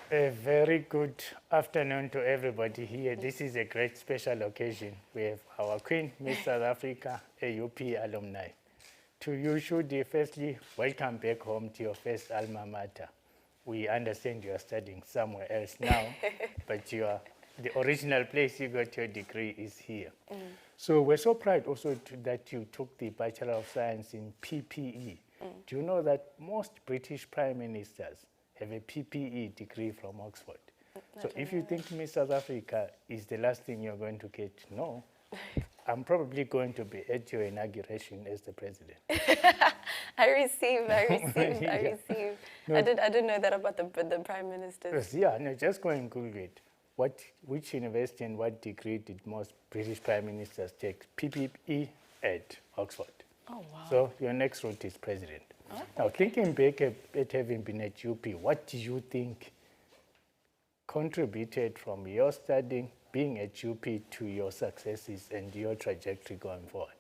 A very good afternoon to everybody here. This is a great special occasion. We have our Queen, Miss South Africa, AUP alumni. To you, Shudi, firstly, welcome back home to your first alma mater. We understand you are studying somewhere else now, but the original place you got your degree is here. So we're so proud also that you took the Bachelor of Science in PPE. Do you know that most British Prime Ministers have a PPE degree from Oxford? So if you think Miss South Africa is the last thing you're going to get, no. I'm probably going to be at your inauguration as the president. I receive. Yeah. No. I didn't know that about the prime ministers. Yes, yeah, no, just go and Google it. Which university and what degree did most British prime ministers take? PPE at Oxford. Oh, wow. So your next route is president. Oh, now, thinking back at having been at UP, what do you think contributed from your studying, being at UP, to your successes and your trajectory going forward?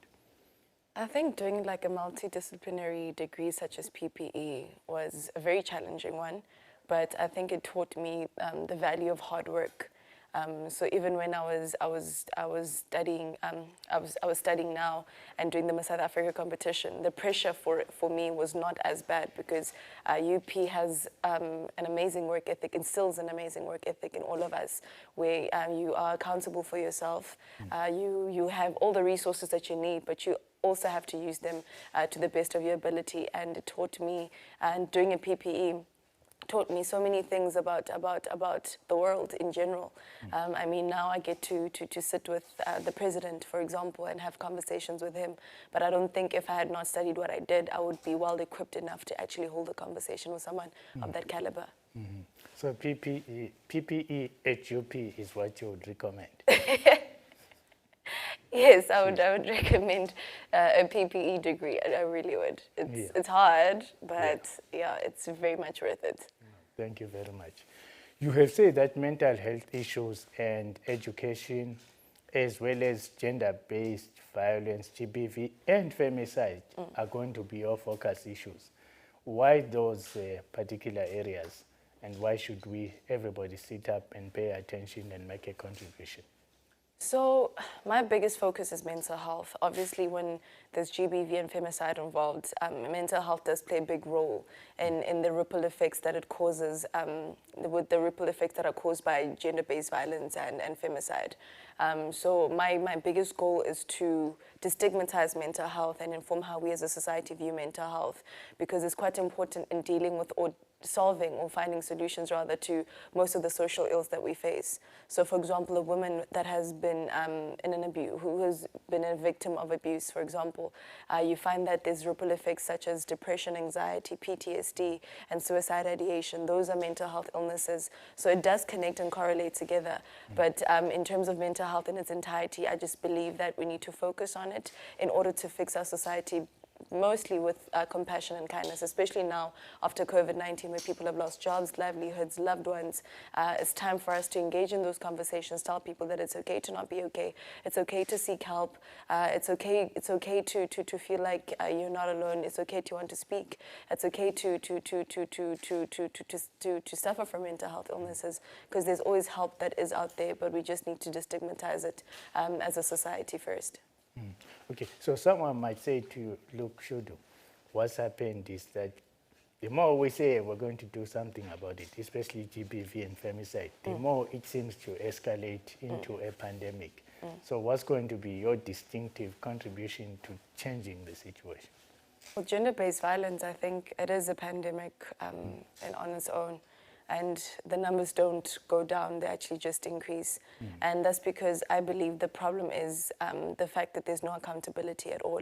I think doing like a multidisciplinary degree such as PPE was a very challenging one, but I think it taught me the value of hard work. So even when I was studying now and doing the Miss South Africa competition, the pressure for me was not as bad because UP has an amazing work ethic, instills an amazing work ethic in all of us, where you are accountable for yourself. You have all the resources that you need, but you also have to use them to the best of your ability. And it taught me, and doing a PPE taught me so many things about the world in general. I mean, now I get to sit with the president, for example, and have conversations with him. But I don't think if I had not studied what I did, I would be well equipped enough to actually hold a conversation with someone of that caliber. So PPE at UP is what you would recommend? Yes, I would recommend a PPE degree. I really would. It's hard, but yeah, it's very much worth it. Thank you very much. You have said that mental health issues and education, as well as gender-based violence, GBV, and femicide are going to be your focus issues. Why those particular areas, and why should everybody sit up and pay attention and make a contribution? So my biggest focus is mental health. Obviously, when there's GBV and femicide involved, mental health does play a big role in the ripple effects that it causes, with the ripple effects that are caused by gender-based violence and femicide. So my biggest goal is to destigmatize mental health and inform how we as a society view mental health, because it's quite important in dealing with or solving or finding solutions rather to most of the social ills that we face. So for example, a woman that has been in an abuse, who has been a victim of abuse, for example, you find that there's ripple effects such as depression, anxiety, PTSD, and suicide ideation. Those are mental health illnesses. So it does connect and correlate together. But in terms of mental health in its entirety, I just believe that we need to focus on it in order to fix our society, mostly with compassion and kindness, especially now after COVID-19, where people have lost jobs, livelihoods, loved ones. It's time for us to engage in those conversations, tell people that it's okay to not be okay. It's okay to seek help. It's okay to feel like you're not alone. It's okay to want to speak. It's okay to suffer from mental health illnesses, because there's always help that is out there, but we just need to destigmatize it as a society first. Okay, so someone might say to you, look, Shudu, what's happened is that the more we say we're going to do something about it, especially GBV and femicide, the more it seems to escalate into a pandemic. So what's going to be your distinctive contribution to changing the situation? Well, gender-based violence, I think it is a pandemic and on its own. And the numbers don't go down, they actually just increase. And that's because I believe the problem is the fact that there's no accountability at all.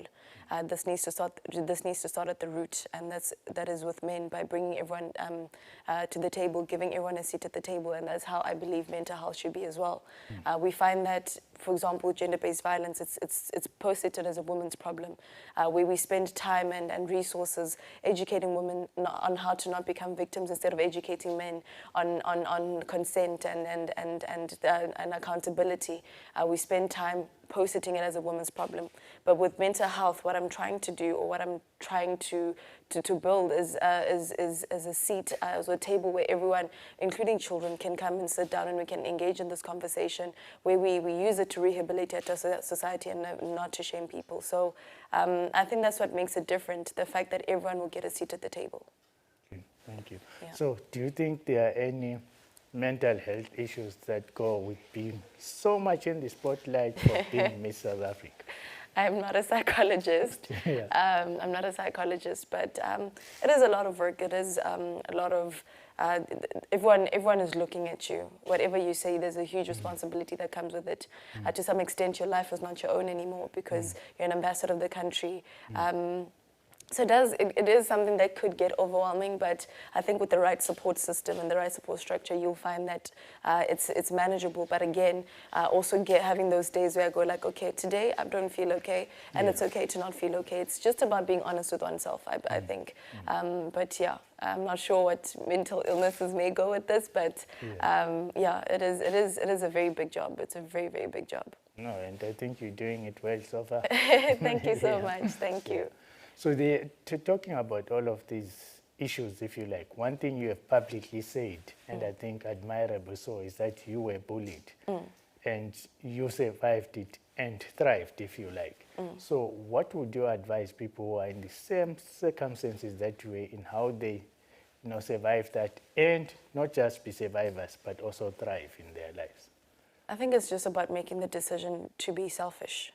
This needs to start at the root, and that is with men, by bringing everyone to the table, giving everyone a seat at the table, and that's how I believe mental health should be as well. We find that, for example, gender-based violence, it's posited as a woman's problem, where we spend time and resources educating women on how to not become victims instead of educating men on consent and accountability. We spend time positing it as a women's problem. But with mental health, what I'm trying to do, or what I'm trying to build is a seat, as a table where everyone, including children, can come and sit down and we can engage in this conversation where we use it to rehabilitate our society and not to shame people. So I think that's what makes it different, the fact that everyone will get a seat at the table. Okay, thank you. Yeah. So do you think there are any mental health issues that go with being so much in the spotlight for being Miss South Africa? I'm not a psychologist. Yeah. I'm not a psychologist, but it is a lot of work. It is a lot of, everyone is looking at you. Whatever you say, there's a huge responsibility that comes with it. To some extent, your life is not your own anymore because you're an ambassador of the country. So it is something that could get overwhelming, but I think with the right support system and the right support structure, you'll find that it's manageable. But again, also having those days where I go like, okay, today I don't feel okay, and it's okay to not feel okay. It's just about being honest with oneself, I think. But yeah, I'm not sure what mental illnesses may go with this, but yeah, it is a very big job. It's a very, very big job. No, and I think you're doing it well so far. Thank you so much. Thank you. So talking about all of these issues, if you like, one thing you have publicly said, and I think admirable so, is that you were bullied and you survived it and thrived, if you like. So what would you advise people who are in the same circumstances that you were in, how they survive that and not just be survivors, but also thrive in their lives? I think it's just about making the decision to be selfish.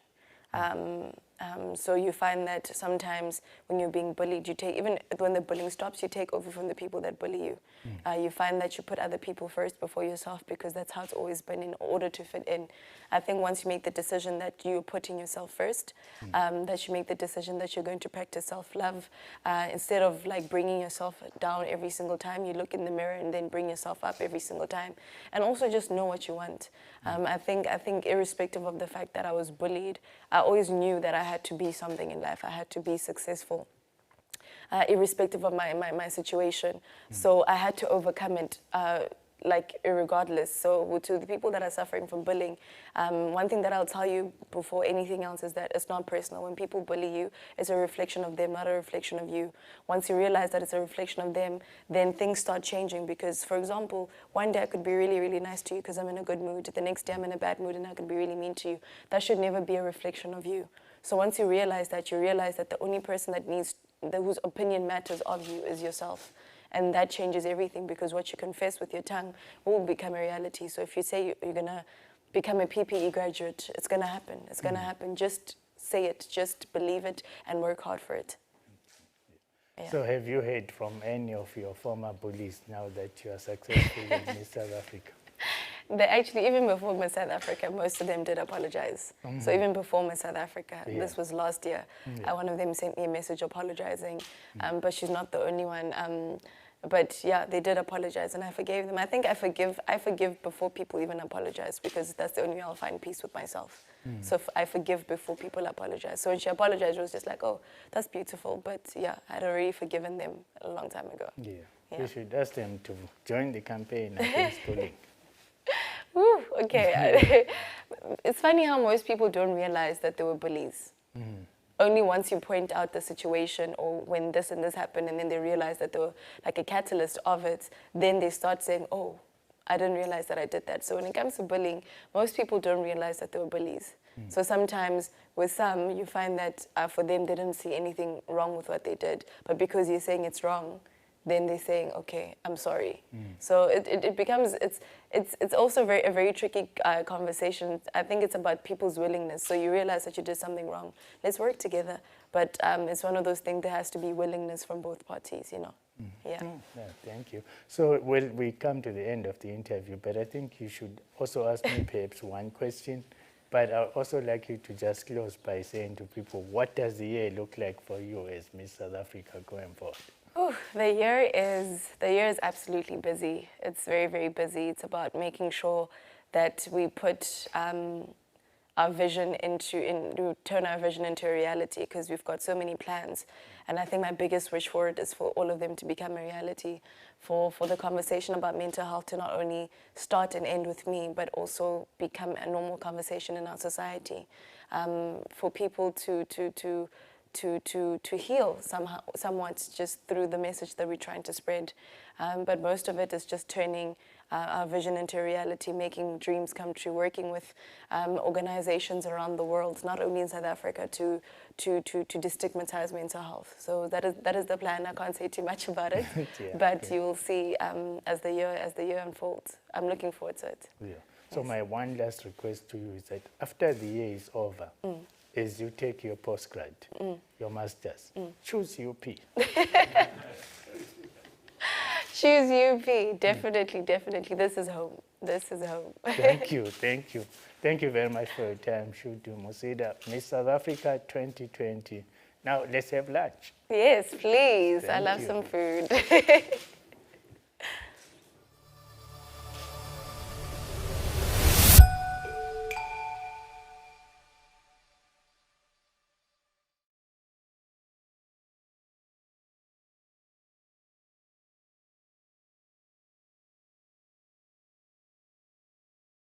So you find that sometimes when you're being bullied, even when the bullying stops, you take over from the people that bully you. You find that you put other people first before yourself because that's how it's always been in order to fit in. I think once you make the decision that you're putting yourself first, that you make the decision that you're going to practice self-love, instead of like bringing yourself down every single time, you look in the mirror and then bring yourself up every single time. And also just know what you want. I think irrespective of the fact that I was bullied, I always knew that I had to be something in life. I had to be successful, irrespective of my situation. So I had to overcome it, like irregardless. So to the people that are suffering from bullying, one thing that I'll tell you before anything else is that it's not personal. When people bully you, it's a reflection of them, not a reflection of you. Once you realize that it's a reflection of them, then things start changing. Because, for example, one day I could be really, really nice to you because I'm in a good mood. The next day I'm in a bad mood and I could be really mean to you. That should never be a reflection of you. So once you realize that the only person whose opinion matters of you is yourself. And that changes everything because what you confess with your tongue will become a reality. So if you say you're going to become a PPE graduate, it's going to happen. It's going to happen. Just say it. Just believe it and work hard for it. Yeah. So have you heard from any of your former bullies now that you are successful in Miss South Africa? Actually, even before Miss South Africa, most of them did apologize. So even before Miss South Africa, this was last year, one of them sent me a message apologizing, but she's not the only one. But yeah, they did apologize and I forgave them. I think I forgive before people even apologize because that's the only way I'll find peace with myself. So I forgive before people apologize. So when she apologized, it was just like, oh, that's beautiful. But yeah, I'd already forgiven them a long time ago. Yeah. We should ask them to join the campaign against bullying. Woo, okay. It's funny how most people don't realize that they were bullies. Only once you point out the situation or when this and this happened and then they realize that they were like a catalyst of it, then they start saying, oh, I didn't realize that I did that. So when it comes to bullying, most people don't realize that they were bullies. So sometimes with some, you find that for them, they didn't see anything wrong with what they did. But because you're saying it's wrong, then they're saying, okay, I'm sorry. So it becomes, it's also a very tricky conversation. I think it's about people's willingness. So you realize that you did something wrong. Let's work together. But it's one of those things, there has to be willingness from both parties, Yeah. Yeah, thank you. So we come to the end of the interview, but I think you should also ask me perhaps one question. But I'd also like you to just close by saying to people, what does the year look like for you as Miss South Africa going forward? Oh, the year is absolutely busy. It's very, very busy. It's about making sure that we put our our vision to turn our vision into a reality, because we've got so many plans. And I think my biggest wish for it is for all of them to become a reality, for the conversation about mental health to not only start and end with me, but also become a normal conversation in our society, for people to heal somewhat just through the message that we're trying to spread. But most of it is just turning our vision into a reality, making dreams come true, working with organizations around the world, not only in South Africa, to destigmatize mental health. So that is the plan. I can't say too much about it, Yeah, but okay. you will see as the year unfolds. I'm looking forward to it. Yeah. So my one last request to you is that after the year is over, as you take your postgrad, your masters, choose UP. Choose UP, definitely, definitely. This is home. This is home. Thank you, thank you. Thank you very much for your time, Shudu Musida, Miss South Africa 2020. Now let's have lunch. Yes, please. I Thank love you. some food.